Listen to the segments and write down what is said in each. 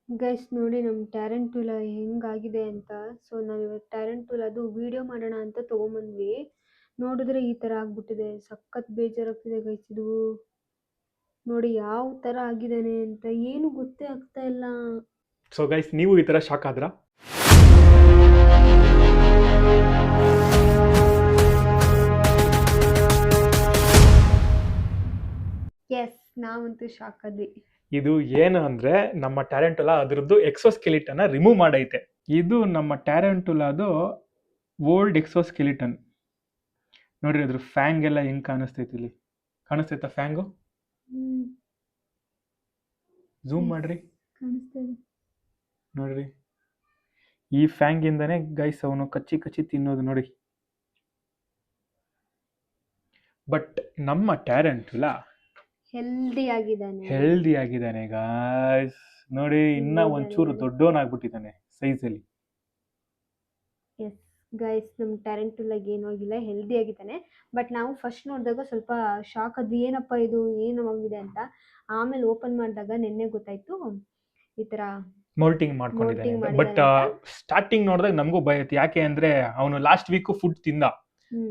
Guys ನೋಡಿ ನಮ್ಮ ಟ್ಯಾರೆಂಟುಲಾ ಹೆಂಗಾಗಿದೆ ಅಂತ. ಸೊ ನಾವಿವತ್ತು ಟ್ಯಾರೆಂಟುಲಾದು ವಿಡಿಯೋ ಮಾಡೋಣ ಅಂತ ತೊಗೊಂಬಂದ್ವಿ. ನೋಡಿದ್ರೆ ಈ ಥರ ಆಗ್ಬಿಟ್ಟಿದೆ. ಸಖತ್ ಬೇಜಾರಾಗ್ತಿದೆ ಗೈಸ್ ಇದು. ನೋಡಿ ಯಾವ ಥರ ಆಗಿದ್ದಾನೆ ಅಂತ ಏನು ಗೊತ್ತೇ ಆಗ್ತಾ ಇಲ್ಲ. ಸೊ ಗೈಸ್, ನೀವು ಈ ಥರ ಶಾಕ್ ಆದ್ರಾ? ಎಸ್, ನಾವಂತೂ ಶಾಕ್ ಆದ್ವಿ. ಇದು ಏನು ಅಂದ್ರೆ, ನಮ್ಮ ಟ್ಯಾರೆಂಟುಲಾ ಅದರದ್ದು ಎಕ್ಸೋಸ್ಕೆಲಿಟನ್ ರಿಮೂವ್ ಮಾಡೈತೆ. ಇದು ನಮ್ಮ ಟ್ಯಾರೆಂಟುಲಾದು ಓಲ್ಡ್ ಎಕ್ಸೋಸ್ಕೆಲಿಟನ್. ನೋಡ್ರಿ, ಅದ್ರ ಫ್ಯಾಂಗ್ ಎಲ್ಲ ಹೆಂಗ್ ಕಾಣಿಸ್ತೈತಿ ಇಲ್ಲಿ. ಕಾಣಿಸ್ತೈತಾ ಫ್ಯಾಂಗು? ಝೂಮ್ ಮಾಡ್ರಿ, ಕಾಣಿಸ್ತಾ ಇದೆ ನೋಡ್ರಿ. ಈ ಫ್ಯಾಂಗ್ ಇಂದಾನೆ ಗೈಸ್ ಅವನು ಕಚ್ಚಿ ಕಚ್ಚಿ ತಿನ್ನೋದು ನೋಡಿ. ಬಟ್ ನಮ್ಮ ಟ್ಯಾರೆಂಟುಲಾ ಹೆಲ್ದಿ ಆಗಿದ್ದಾನೆ ಗಾಯ್ಸ್. ನೋಡಿ, ಇನ್ನ ಒಂಚೂರು ದೊಡ್ಡವನಾಗ್ಬಿಟ್ಟಿದ್ದಾನೆ ಸೈಜಲ್ಲಿ. ಎಸ್ ಗೈಸ್, ನಮ್ಮ ಟ್ಯಾರೆಂಟುಲಾಗೆ ಏನೂ ಆಗಿಲ್ಲ, ಹೆಲ್ದಿ ಆಗಿದ್ದಾನೆ. ಬಟ್ ನಾವು ಫಸ್ಟ್ ನೋಡಿದಾಗ ಸ್ವಲ್ಪ ಶಾಕ್ ಆದ್ವಿ, ಏನಪ್ಪ ಇದು ಏನು ಆಗಿದೆ ಅಂತ. ಆಮೇಲೆ ಓಪನ್ ಮಾಡಿದಾಗ ನಿನ್ನೆ ಗೊತ್ತಾಯ್ತು ಈ ಥರ ಮೌಲ್ಟಿಂಗ್ ಮಾಡ್ಕೊಂಡಿದ್ದಾನೆ. ಬಟ್ ಸ್ಟಾರ್ಟಿಂಗ್ ನೋಡಿದಾಗ ನಮಗೂ ಭಯ ಇತ್ತು. ಯಾಕೆ ಅಂದ್ರೆ ಅವನು ಲಾಸ್ಟ್ ವೀಕ್ ಫುಡ್ ತಿಂದ.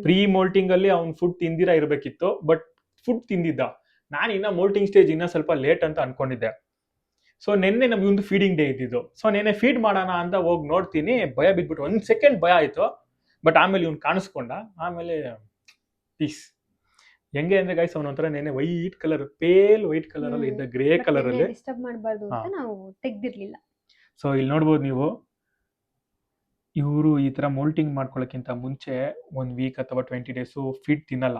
ಪ್ರೀ ಮೋಲ್ಟಿಂಗ್ ಅಲ್ಲಿ ಅವ್ನು ಫುಡ್ ತಿಂದಿರಾ ಇರಬೇಕಿತ್ತು, ಬಟ್ ಫುಡ್ ತಿಂದಿದ್ದ. ನಾನು ಇನ್ನ ಮೋಲ್ಟಿಂಗ್ ಸ್ಟೇಜ್ ಇನ್ನ ಸ್ವಲ್ಪ ಲೇಟ್ ಅಂತ ಅನ್ಕೊಂಡಿದ್ದೆ. ಸೊ ನಿನ್ನೆ ನಮ್ಗೆ ಒಂದು ಫೀಡಿಂಗ್ ಡೇ ಇದ್ದಿದ್ದು. ಸೊ ನೆನ್ನೆ ಫೀಡ್ ಮಾಡೋಣ ಅಂತ ಹೋಗಿ ನೋಡ್ತೀನಿ, ಭಯ ಬಿದ್ಬಿಟ್ಟು 1 ಸೆಕೆಂಡ್ ಭಯ ಆಯ್ತು. ಬಟ್ ಆಮೇಲೆ ಇವ್ನು ಕಾಣಿಸ್ಕೊಂಡ. ಆಮೇಲೆ ಪೀಸ್. ಹೆಂಗೆ ಅಂದ್ರೆ ಗೈಸ್, ಅವನ ಒಂಥರ ನೆನ್ನೆ white colour, pale white colour ಅಲ್ಲಿ ಇದ್ದ, ಗ್ರೇ ಕಲರ್ ಅಲ್ಲಿ. ಡಿಸ್ಟರ್ಬ್ ಮಾಡಬಾರ್ದು ಅಂತ ನಾವು ತೆಗ್ದಿರ್ಲಿಲ್ಲ. ಸೊ ಇಲ್ಲಿ ನೋಡ್ಬೋದು ನೀವು, ಇವರು ಈ ತರ ಮೋಲ್ಟಿಂಗ್ ಮಾಡ್ಕೊಳ್ಳೋಕ್ಕಿಂತ ಮುಂಚೆ 1 ವೀಕ್ ಅಥವಾ 20 ಡೇಸು ಫೀಡ್ ತಿನ್ನಲ್ಲ.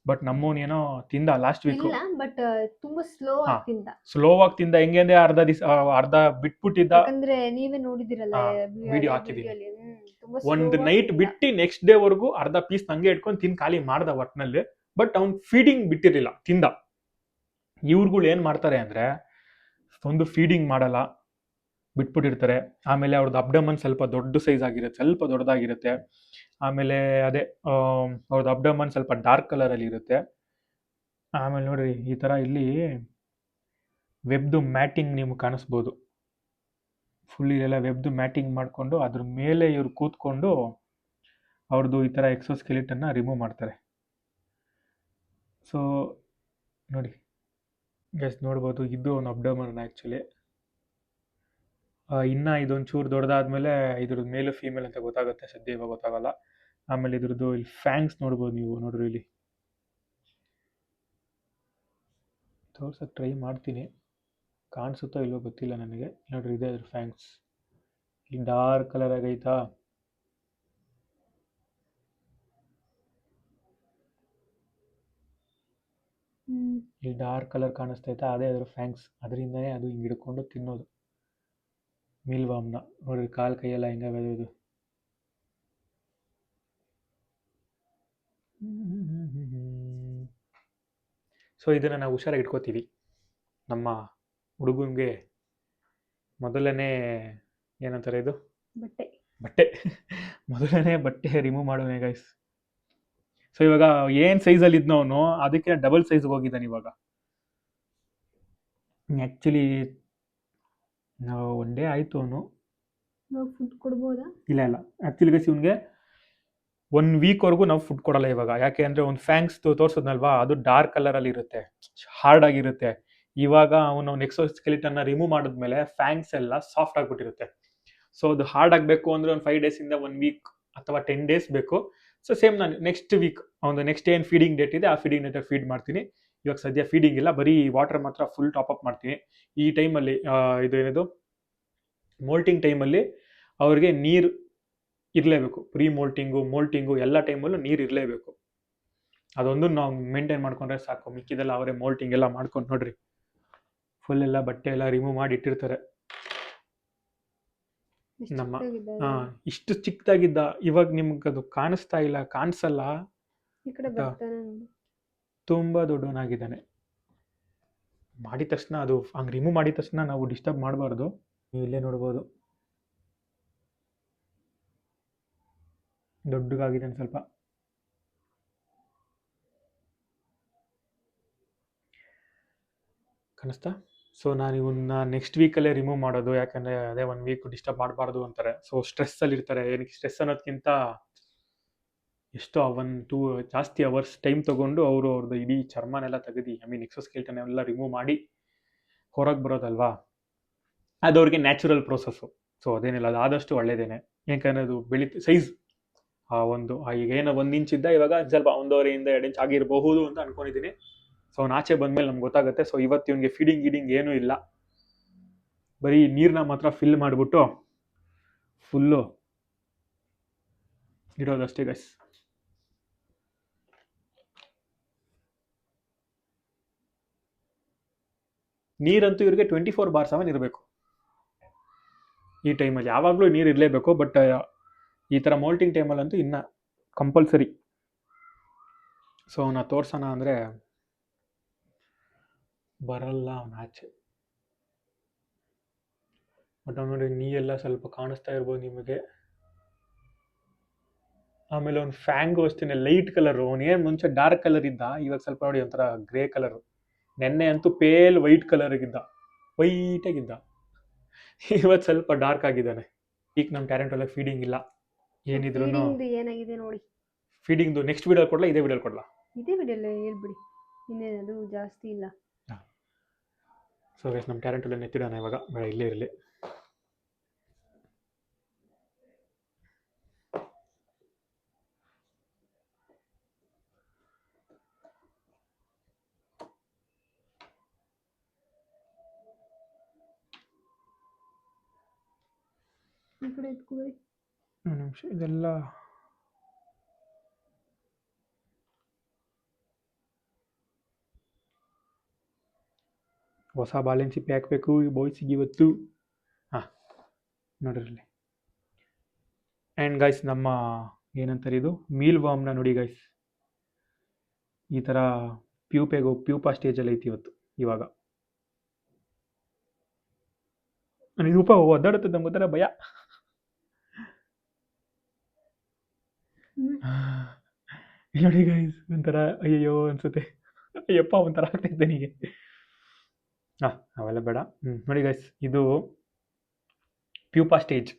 ಬಟ್ ನಮ್ಮವನೇನೋ ತಿಂದ ಲಾಸ್ಟ್ ವೀಕ್. ಇಲ್ಲ, ಬಟ್ ತುಂಬಾ ಸ್ಲೋ ಆಗಿ ತಿಂದ. ಹೆಂಗೆ ಅಂದ್ರೆ ಅರ್ಧ ಬಿಟ್ಬಿಟ್ಟಿದ್ದ. ಯಾಕಂದ್ರೆ ನೀವೇ ನೋಡಿದಿರಲ್ಲ, ವಿಡಿಯೋ ಹಾಕಿದೀನಿ. ಒಂದು ನೈಟ್ ಬಿಟ್ಟು ನೆಕ್ಸ್ಟ್ ಡೇ ವರ್ಗು ಅರ್ಧ ಪೀಸ್ ನಂಗೆ ಇಟ್ಕೊಂಡು ತಿನ್ ಖಾಲಿ ಮಾಡ್ದ ಒಟ್ನಲ್ಲಿ. ಬಟ್ ಅವ್ನ್ ಫೀಡಿಂಗ್ ಬಿಟ್ಟಿರ್ಲಿಲ್ಲ, ತಿಂದ. ಇವ್ರುಗಳು ಏನ್ ಮಾಡ್ತಾರೆ ಅಂದ್ರೆ, ಒಂದು ಫೀಡಿಂಗ್ ಮಾಡಲ್ಲ, ಬಿಟ್ಬಿಟ್ಟಿರ್ತಾರೆ. ಆಮೇಲೆ ಅವ್ರದ್ದು ಅಬ್ಡಮನ್ ಸ್ವಲ್ಪ ದೊಡ್ಡ ಸೈಜ್ ಆಗಿರುತ್ತೆ, ಸ್ವಲ್ಪ ದೊಡ್ಡದಾಗಿರುತ್ತೆ. ಆಮೇಲೆ ಅದೇ ಅವ್ರದ್ದು ಅಬ್ಡಮನ್ ಸ್ವಲ್ಪ ಡಾರ್ಕ್ ಕಲರ್ ಅಲ್ಲಿ ಇರುತ್ತೆ. ಆಮೇಲೆ ನೋಡ್ರಿ, ಈ ತರ ಇಲ್ಲಿ ವೆಬ್ದು ಮ್ಯಾಟಿಂಗ್ ನಿಮ್ಗೆ ಕಾಣಿಸ್ಬೋದು. ಫುಲ್ ಇಲ್ಲೆಲ್ಲ ವೆಬ್ದು ಮ್ಯಾಟಿಂಗ್ ಮಾಡಿಕೊಂಡು ಅದ್ರ ಮೇಲೆ ಇವ್ರು ಕೂತ್ಕೊಂಡು ಅವ್ರದ್ದು ಈ ಥರ ಎಕ್ಸೋಸ್ಕೆಲಿಟನ್ನ ರಿಮೂವ್ ಮಾಡ್ತಾರೆ. ಸೊ ನೋಡಿ ಗೈಸ್, ನೋಡ್ಬೋದು, ಇದು ಒಂದು ಅಬ್ಡಮನ್ ಆ್ಯಕ್ಚುಲಿ. ಇನ್ನು ಇದೊಂಚೂರು ದೊಡ್ಡದಾದ್ಮೇಲೆ ಇದ್ರದ್ದು ಮೇಲು ಫೀಮೇಲ್ ಅಂತ ಗೊತ್ತಾಗುತ್ತೆ. ಸದ್ಯ ಇವಾಗ ಗೊತ್ತಾಗಲ್ಲ. ಆಮೇಲೆ ಇದ್ರದ್ದು ಇಲ್ಲಿ ಫ್ಯಾಂಗ್ಸ್ ನೋಡ್ಬೋದು ನೀವು. ನೋಡ್ರಿ, ಇಲ್ಲಿ ತೋರ್ಸಕ್ಕೆ ಟ್ರೈ ಮಾಡ್ತೀನಿ, ಕಾಣಿಸುತ್ತೋ ಇಲ್ವೋ ಗೊತ್ತಿಲ್ಲ ನನಗೆ. ನೋಡ್ರಿ, ಇದೆ ಅದ್ರ ಫ್ಯಾಂಗ್ಸ್. ಇಲ್ಲಿ ಡಾರ್ಕ್ ಕಲರ್ ಆಗೈತಾ. ಇಲ್ಲಿ ಡಾರ್ಕ್ ಕಲರ್ ಕಾಣಿಸ್ತೈತಾ, ಅದೇ ಅದ್ರ ಫ್ಯಾಂಗ್ಸ್. ಅದರಿಂದನೇ ಅದು ಹಿಂಗೆ ಹಿಡ್ಕೊಂಡು ತಿನ್ನೋದು ಮೀಲ್ವಾಮ್ನ. ನೋಡ್ರಿ, ಕಾಲು ಕೈಯೆಲ್ಲ ಹೆಂಗಾಗದು ಇದು. ಸೊ ಇದನ್ನು ನಾವು ಹುಷಾರಾಗಿ ಇಟ್ಕೋತೀವಿ. ನಮ್ಮ ಹುಡುಗನಿಗೆ ಮೊದಲನೇ ಏನಂತಾರೆ ಇದು, ಬಟ್ಟೆ ಮೊದಲನೇ ಬಟ್ಟೆ ರಿಮೂವ್ ಮಾಡೋಣ ಗೈಸ್. ಸೊ ಇವಾಗ ಏನು ಸೈಜಲ್ಲಿ ಇದ್ನೋ ಅವನು, ಅದಕ್ಕೆ ಡಬಲ್ ಸೈಜ್ಗೆ ಹೋಗಿದ್ದಾನೆ ಇವಾಗ. ಆ್ಯಕ್ಚುಲಿ ನಾವು 1 ಡೇ ಆಯಿತು ಅವನು. ಫುಡ್ ಕೊಡ್ಬೋದಾ? ಇಲ್ಲ, ಆ್ಯಕ್ಚುಲಿ ಗೈಸ್, ಇವನಿಗೆ 1 ವೀಕ್ವರೆಗೂ ನಾವು ಫುಡ್ ಕೊಡಲ್ಲ ಇವಾಗ. ಯಾಕೆ ಅಂದರೆ ಒಂದು ಫ್ಯಾಂಗ್ಸ್ ತೋರಿಸೋದ್ನಲ್ವಾ, ಅದು ಡಾರ್ಕ್ ಕಲರಲ್ಲಿ ಇರುತ್ತೆ, ಹಾರ್ಡ್ ಆಗಿರುತ್ತೆ. ಇವಾಗ ಅವನು ಎಕ್ಸೋಸ್ಕೆಲಿಟನ್ನ ರಿಮೂವ್ ಮಾಡಿದ್ಮೇಲೆ ಫ್ಯಾಂಗ್ಸ್ ಎಲ್ಲ ಸಾಫ್ಟ್ ಆಗಿಬಿಟ್ಟಿರುತ್ತೆ. ಸೊ ಅದು ಹಾರ್ಡ್ ಆಗಬೇಕು ಅಂದರೆ ಒಂದು 5 ಡೇಸಿಂದ 1 ವೀಕ್ ಅಥವಾ 10 ಡೇಸ್ ಬೇಕು. ಸೊ ಸೇಮ್ ನಾನು ನೆಕ್ಸ್ಟ್ ವೀಕ್ ಒಂದು ನೆಕ್ಸ್ಟ್ ಏನು ಫೀಡಿಂಗ್ ಡೇಟ್ ಇದೆ ಆ ಫೀಡಿಂಗ್ ಡೇಟಲ್ಲಿ ಫೀಡ್ ಮಾಡ್ತೀನಿ. ಇವಾಗ ಸದ್ಯ ಫೀಡಿಂಗ್ ಇಲ್ಲ, ಬರೀ ವಾಟರ್ ಮಾತ್ರ ಫುಲ್ ಟಾಪಪ್ ಮಾಡ್ತೀನಿ. ಈ ಟೈಮಲ್ಲಿ ಇದು ಏನಿದು ಮೋಲ್ಟಿಂಗ್ ಟೈಮಲ್ಲಿ ಅವ್ರಿಗೆ ನೀರು ಇರಲೇಬೇಕು. ಪ್ರೀ ಮೋಲ್ಟಿಂಗು ಎಲ್ಲ ಟೈಮಲ್ಲೂ ನೀರು ಇರಲೇಬೇಕು. ಅದೊಂದು ನಾವು ಮೇಂಟೈನ್ ಮಾಡ್ಕೊಂಡ್ರೆ ಸಾಕು. ಮಿಕ್ಕಿದೆಲ್ಲ ಅವರೇ ಮೋಲ್ಟಿಂಗ್ ಎಲ್ಲ ಮಾಡ್ಕೊಂಡು ನೋಡ್ರಿ, ಫುಲ್ ಎಲ್ಲ ಬಟ್ಟೆ ಎಲ್ಲ ರಿಮೂವ್ ಮಾಡಿ ಇಟ್ಟಿರ್ತಾರೆ. ನಮ್ಮ ಇಷ್ಟು ಚಿಕ್ಕದಾಗಿದ್ದ, ಇವಾಗ ನಿಮ್ಗೆ ಅದು ಕಾಣಿಸ್ತಾ ಇಲ್ಲ, ಕಾಣಿಸಲ್ಲ, ತುಂಬಾ ದೊಡ್ಡವನಾಗಿದ್ದಾನೆ. ಮಾಡಿದ ತಕ್ಷಣ ಅದು ಹಂಗೆ ರಿಮೂವ್ ಮಾಡಿದ ತಕ್ಷಣ ನಾವು ಡಿಸ್ಟರ್ಬ್ ಮಾಡಬಾರ್ದು. ನೀವು ಇಲ್ಲೇ ನೋಡ್ಬೋದು, ದೊಡ್ಡಗಾಗಿದ್ದಾನೆ ಸ್ವಲ್ಪ. ಕಾಣಿಸ್ತಾ? ಸೊ ನಾನು ಇವನ್ನ ನೆಕ್ಸ್ಟ್ ವೀಕಲ್ಲೇ ರಿಮೂವ್ ಮಾಡೋದು, ಯಾಕಂದರೆ ಅದೇ 1 ವೀಕ್ ಡಿಸ್ಟರ್ಬ್ ಮಾಡಬಾರ್ದು ಅಂತಾರೆ. ಸೊ ಸ್ಟ್ರೆಸ್ಸಲ್ಲಿ ಇರ್ತಾರೆ. ಏನಕ್ಕೆ ಸ್ಟ್ರೆಸ್ ಅನ್ನೋದಕ್ಕಿಂತ ಎಷ್ಟೋ 1-2 ಜಾಸ್ತಿ ಅವರ್ಸ್ ಟೈಮ್ ತೊಗೊಂಡು ಅವ್ರದ್ದು ಇಡೀ ಚರ್ಮನೆಲ್ಲ ತೆಗೆದು, ಐ ಮೀನ್ ಎಕ್ಸೋಸ್ಕೆಲಿಟನ್ ಎಲ್ಲ ರಿಮೂವ್ ಮಾಡಿ ಹೊರಗೆ ಬರೋದಲ್ವಾ, ಅದು ಅವ್ರಿಗೆ ನ್ಯಾಚುರಲ್ ಪ್ರೋಸೆಸ್ಸು. ಸೊ ಅದೇನಿಲ್ಲ, ಅದು ಆದಷ್ಟು ಒಳ್ಳೇದೇನೆ. ಯಾಕಂದರೆ ಅದು ಸೈಜ್ ಈಗ ಏನೋ 1 ಇಂಚ್ ಇದ್ದ, ಇವಾಗ ಸ್ವಲ್ಪ 1.5-2 ಇಂಚ್ ಆಗಿರಬಹುದು ಅಂತ ಅನ್ಕೊಂಡಿದ್ದೀನಿ. ಸೊ ಅವ್ನು ಆಚೆ ಬಂದಮೇಲೆ ನಮ್ಗೆ ಗೊತ್ತಾಗುತ್ತೆ. ಸೊ ಇವತ್ತು ಇವನಿಗೆ ಫೀಡಿಂಗ್ ಏನೂ ಇಲ್ಲ, ಬರೀ ನೀರನ್ನ ಮಾತ್ರ ಫಿಲ್ ಮಾಡಿಬಿಟ್ಟು ಫುಲ್ಲು ಇಡೋದಷ್ಟೇ ಗೈಸ್. ನೀರಂತೂ ಇವ್ರಿಗೆ 24/7 ಇರಬೇಕು ಈ ಟೈಮಲ್ಲಿ. ಯಾವಾಗಲೂ ನೀರು ಇರಲೇಬೇಕು. ಬಟ್ ಈ ಥರ ಮೋಲ್ಟಿಂಗ್ ಟೈಮಲ್ಲಂತೂ ಇನ್ನು ಕಂಪಲ್ಸರಿ. ಸೊ ಅವನ್ನ ತೋರ್ಸೋಣ ಅಂದರೆ ಬರಲ್ಲ ಅವನ ಆಚೆ. ಬಟ್ ಅವ್ನು ನೋಡಿ, ನೀರೆಲ್ಲ ಸ್ವಲ್ಪ ಕಾಣಿಸ್ತಾ ಇರ್ಬೋದು ನಿಮಗೆ. ಆಮೇಲೆ ಅವ್ನು ಫ್ಯಾಂಗು ಅಷ್ಟೇ ಲೈಟ್ ಕಲರು. ಅವನೇನು ಮುಂಚೆ ಡಾರ್ಕ್ ಕಲರ್ ಇದ್ದ, ಇವಾಗ ಸ್ವಲ್ಪ ನೋಡಿ ಒಂಥರ ಗ್ರೇ ಕಲರು. ನೆನ್ನೆ ಅಂತೂ ಪೇಲ್ ವೈಟ್ ಕಲರ್ಗಿದ್ದ, ವೈಟಾಗಿದ್ದ. ಇವತ್ತು ಸ್ವಲ್ಪ ಡಾರ್ಕ್ ಆಗಿದ್ದಾನೆ. ಈಗ ನಮ್ಮ ಟ್ಯಾರೆಂಟುಲಾ ಫೀಡಿಂಗ್ ಇಲ್ಲ ಏನಿದ್ರು. ಏನಾಗಿದೆ ನೋಡಿ. ಫೀಡಿಂಗ್ದು ನೆಕ್ಸ್ಟ್ ವಿಡಿಯೋ ಕೊಡಲ್ಲ, ಇದೇ ವಿಡಿಯೋ ಕೊಡಲ್ಲ? ಇದೇ ವಿಡಿಯೋಲ್ಲ ಹೇಳ್ಬಿಡಿ, ಇನ್ನೇನದು ಜಾಸ್ತಿ ಇಲ್ಲ. ಸೊ ಗೈಸ್, ನಮ್ಮ ಟ್ಯಾರೆಂಟುಲಾ ಎತ್ತಿಡೋಣ ಇವಾಗ, ಬೇಡ ಇಲ್ಲೇ ಇರಲಿ. ಈ ಕಡೆ ಎತ್ಕೊಳ್ಳಿ. ಒಂದು ನಿಮಿಷ, ಇದೆಲ್ಲ ಹೊಸ ಬಾಳೆಹಣ್ಣು ಸಿಪ್ಪೆ ಹಾಕಬೇಕು ಈ ಬಾಯ್ಸಿಗೆ ಇವತ್ತು. ಹಾಂ ನೋಡಿರಲಿ. ಆ್ಯಂಡ್ ಗೈಸ್, ನಮ್ಮ ಏನಂತಾರೆ ಇದು ಮೀಲ್ ವಾಮ್ನ ನೋಡಿ ಗೈಸ್, ಈ ಥರ ಪ್ಯೂಪಾ ಸ್ಟೇಜಲ್ಲಿ ಐತಿ ಇವತ್ತು. ಇವಾಗ ನನಗೆ ರೂಪ ಒದ್ದಾಡುತ್ತೆ, ನಮ್ಗೆ ಒಂಥರ ಭಯ. ನೋಡಿ ಗೈಸ್, ಒಂಥರ ಅಯ್ಯಯ್ಯೋ ಅನ್ಸುತ್ತೆ. ಅಯ್ಯಪ್ಪ ಒಂಥರ ಆಗ್ತೈತೆ ನನಗೆ. ಅವೆಲ್ಲ ಬೇಡ. ನೋಡಿ ಗೈಸ್, ಇದು ಪ್ಯೂಪಾ ಸ್ಟೇಜ್.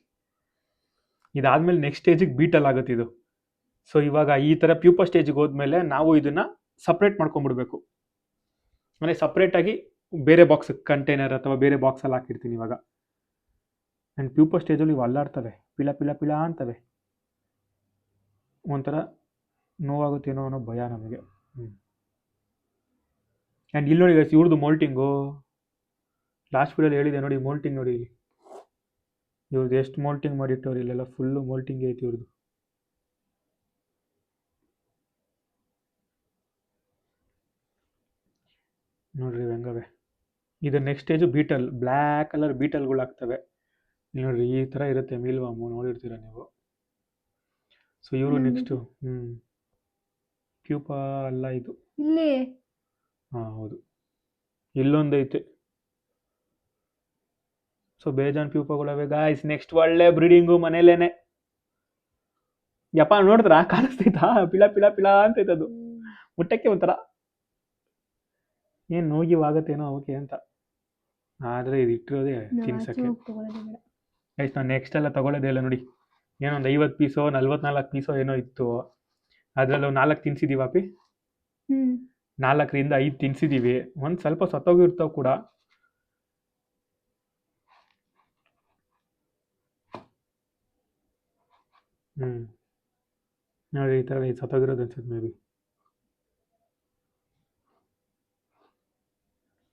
ಇದಾದ್ಮೇಲೆ ನೆಕ್ಸ್ಟ್ ಸ್ಟೇಜಿಗೆ ಬೀಟಲ್ ಆಗುತ್ತೆ ಇದು. ಸೊ ಇವಾಗ ಈ ಥರ ಪ್ಯೂಪಾ ಸ್ಟೇಜಿಗೆ ಹೋದ್ಮೇಲೆ ನಾವು ಇದನ್ನು ಸಪ್ರೇಟ್ ಮಾಡ್ಕೊಂಡ್ಬಿಡ್ಬೇಕು. ಅಂದರೆ ಸಪ್ರೇಟಾಗಿ ಬೇರೆ ಬಾಕ್ಸ್ ಕಂಟೈನರ್ ಅಥವಾ ಬೇರೆ ಬಾಕ್ಸಲ್ಲಿ ಹಾಕಿರ್ತೀನಿ ಇವಾಗ. ಆ್ಯಂಡ್ ಪ್ಯೂಪಾ ಸ್ಟೇಜಲ್ಲಿ ಇವು ಅಲ್ಲಾಡ್ತವೆ, ಪಿಳ ಅಂತವೆ. ಒಂಥರ ನೋವಾಗುತ್ತೇನೋ ಅನ್ನೋ ಭಯ ನಮಗೆ. ಆ್ಯಂಡ್ ಇಲ್ಲಿ ನೋಡಿ ಗೈಸ್, ಇವ್ರದ್ದು ಮೋಲ್ಟಿಂಗು ಲಾಸ್ಟ್ ವಿಡಿಯೋಲಿ ಹೇಳಿದೆ ನೋಡಿ. ಮೋಲ್ಟಿಂಗ್ ನೋಡಿ ಇಲ್ಲಿ, ಇವ್ರದ್ದು ಎಷ್ಟು ಮೋಲ್ಟಿಂಗ್ ಮಾಡಿಟ್ಟವ್ರು. ಇಲ್ಲೆಲ್ಲ ಫುಲ್ಲು ಮೋಲ್ಟಿಂಗ್ ಐತಿ ಇವ್ರದ್ದು. ನೋಡ್ರಿ ಹೆಂಗವೆ. ಇದು next stage beetle, black colour ಬೀಟಲ್ಗಳಾಗ್ತವೆ. ಇಲ್ಲಿ ನೋಡ್ರಿ, ಈ ಥರ ಇರುತ್ತೆ ಮೀಲ್ವಾಮು, ನೋಡಿರ್ತೀರ ನೀವು. ಸೊ ಇವರು ನೆಕ್ಸ್ಟು ಪ್ಯೂಪಾ ಅಲ್ಲ ಇದು, ಇಲ್ಲಿ. ಹಾಂ ಹೌದು, ಇಲ್ಲೊಂದೈತೆ. ಸೊ ಬೇಜಾನ್ ಪ್ಯೂಪಾಗಳವೆ ಗಾಯ್ಸ್. ನೆಕ್ಸ್ಟ್ ಒಳ್ಳೆ ಬ್ರೀಡಿಂಗು ಮನೇಲೇನೆ. ಯಪ್ಪ ನೋಡಿದ್ರ ಕಾಣಿಸ್ತೈತಾ? ಪಿಳ ಅಂತೈತದು. ಮುಟ್ಟಕ್ಕೆ ಒಂಥರ ಏನು ನೋಗಿವಾಗತ್ತೇನೋ ಅವಕ್ಕೆ ಅಂತ. ಆದರೆ ಇದು ಇಟ್ಟಿರೋದೇ ತಿನ್ಸಕ್ಕೆ. ಗೈಸ್, ನಾನು ನೆಕ್ಸ್ಟ್ ಎಲ್ಲ ತಗೊಳ್ಳೋದೇ ಇಲ್ಲ ನೋಡಿ. ಏನೊಂದು 50 ಪೀಸೋ 44 ಪೀಸೋ ಏನೋ ಇತ್ತು. ಅದರಲ್ಲೂ 4 ತಿನ್ಸಿದ್ದೀವಿ ಅಪ್ಪಿ. 4ರಿಂದ 5 ತಿನ್ಸಿದ್ದೀವಿ. ಒಂದು ಸ್ವಲ್ಪ ಸತ್ತೋಗಿರ್ತಾವೆ ಕೂಡ. ನೋಡಿ, ಈ ಥರ ಸತ್ತೋಗಿರೋದು ಅನ್ಸುತ್ತೆ ಮೇ ಬಿ.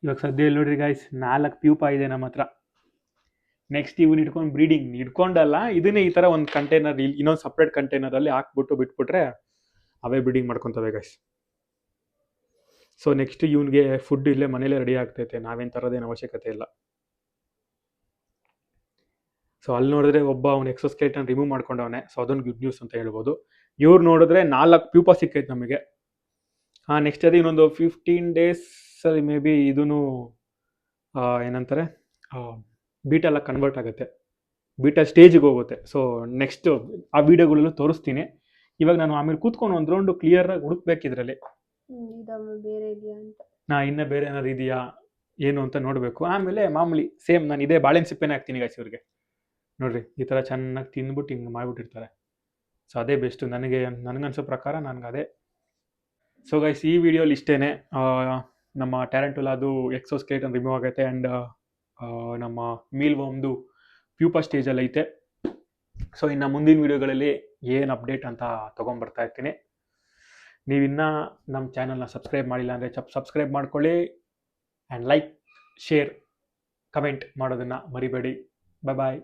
ಇವಾಗ ಸದ್ಯ ಇಲ್ಲಿ ನೋಡ್ರಿ ಗಾಯ್ಸ್, 4 ಪ್ಯೂಪಾ ಇದೆ ನಮ್ಮ ಹತ್ರ. ನೆಕ್ಸ್ಟ್ ಇವನ್ನ ಇಟ್ಕೊಂಡು ಬ್ರೀಡಿಂಗ್ ಇಟ್ಕೊಂಡಲ್ಲ, ಇದನ್ನೇ ಈ ಥರ ಒಂದು ಕಂಟೈನರ್, ಇನ್ನೊಂದು ಸಪ್ರೇಟ್ ಕಂಟೈನರಲ್ಲಿ ಹಾಕ್ಬಿಟ್ಟು ಬಿಟ್ಬಿಟ್ರೆ ಅವೇ ಬ್ರೀಡಿಂಗ್ ಮಾಡ್ಕೊತವೆ ಗಾಯ್ಸ್. ಸೊ ನೆಕ್ಸ್ಟ್ ಇವನಿಗೆ ಫುಡ್ ಇಲ್ಲೇ ಮನೇಲೇ ರೆಡಿ ಆಗ್ತೈತೆ, ನಾವೇನು ತರೋದೇನು ಅವಶ್ಯಕತೆ ಇಲ್ಲ. ಸೊ ಅಲ್ಲಿ ನೋಡಿದ್ರೆ ಒಬ್ಬ ಅವ್ನು ಎಕ್ಸೋಸ್ಕೆಲಿಟನ್ ರಿಮೂವ್ ಮಾಡ್ಕೊಂಡವನೆ. ಸೊ ಅದೊಂದು ಗುಡ್ ನ್ಯೂಸ್ ಅಂತ ಹೇಳ್ಬೋದು. ಇವ್ರು ನೋಡಿದ್ರೆ 4 ಪ್ಯೂಪಾ ಸಿಕ್ಕೈತೆ ನಮಗೆ. ನೆಕ್ಸ್ಟ್ ಅದು ಇನ್ನೊಂದು 15 ಡೇಸಲ್ಲಿ ಮೇ ಬಿ ಇದೂ ಏನಂತಾರೆ ಬೀಟೆಲ್ಲ ಕನ್ವರ್ಟ್ ಆಗುತ್ತೆ, ಬೀಟಾ ಸ್ಟೇಜಿಗೆ ಹೋಗುತ್ತೆ. ಸೊ ನೆಕ್ಸ್ಟ್ ಆ ವಿಡಿಯೋಗಳಲ್ಲೂ ತೋರಿಸ್ತೀನಿ. ಇವಾಗ ನಾನು ಆಮೇಲೆ ಕೂತ್ಕೊಂಡು ಒಂದು ರೌಂಡು ಕ್ಲಿಯರಾಗಿ ಹುಡುಕ್ಬೇಕಿದ್ರಲ್ಲಿ ಬೇರೆ ಇದೆಯಾ ಅಂತ. ಇನ್ನೂ ಬೇರೆ ಏನಾದ್ರು ಇದೆಯಾ, ಏನು ಅಂತ ನೋಡಬೇಕು. ಆಮೇಲೆ ಮಾಮೂಲಿ ಸೇಮ್ ನಾನು ಇದೇ ಬಾಳೆಹಣ್ಣು ಸಿಪ್ಪೆನೇ ಹಾಕ್ತೀನಿ ಗೈಸ್ ಇವ್ರಿಗೆ. ನೋಡ್ರಿ ಈ ಥರ ಚೆನ್ನಾಗಿ ತಿಂದ್ಬಿಟ್ಟು ಹಿಂಗೆ ಮಾಡಿಬಿಟ್ಟಿರ್ತಾರೆ. ಸೊ ಅದೇ ಬೆಸ್ಟು ನನಗನ್ಸೋ ಪ್ರಕಾರ ನನಗೆ ಅದೇ. ಸೊ ಗೈಸ್ ಈ ವಿಡಿಯೋಲಿ ಇಷ್ಟೇ. ನಮ್ಮ ಟ್ಯಾರಂಟುಲಾದು ಎಕ್ಸೋಸ್ಕೆಲಿಟನ್ ರಿಮೂವ್ ಆಗೈತೆ ಆ್ಯಂಡ್ ನಮ್ಮ ಮೀಲ್ ವರ್ಮ್ದು ಪ್ಯೂಪಾ ಸ್ಟೇಜಲ್ಲಿ ಐತೆ. ಸೊ ಇನ್ನು ಮುಂದಿನ ವಿಡಿಯೋಗಳಲ್ಲಿ ಏನು ಅಪ್ಡೇಟ್ ಅಂತ ತೊಗೊಂಬರ್ತಾ ಇರ್ತೀನಿ. ನೀವಿನ್ನೂ ನಮ್ಮ ಚಾನಲ್ನ ಸಬ್ಸ್ಕ್ರೈಬ್ ಮಾಡಿಲ್ಲ ಅಂದರೆ ಸಬ್ಸ್ಕ್ರೈಬ್ ಮಾಡ್ಕೊಳ್ಳಿ ಆ್ಯಂಡ್ ಲೈಕ್, ಶೇರ್, ಕಮೆಂಟ್ ಮಾಡೋದನ್ನು ಮರಿಬೇಡಿ. ಬಾಯ್.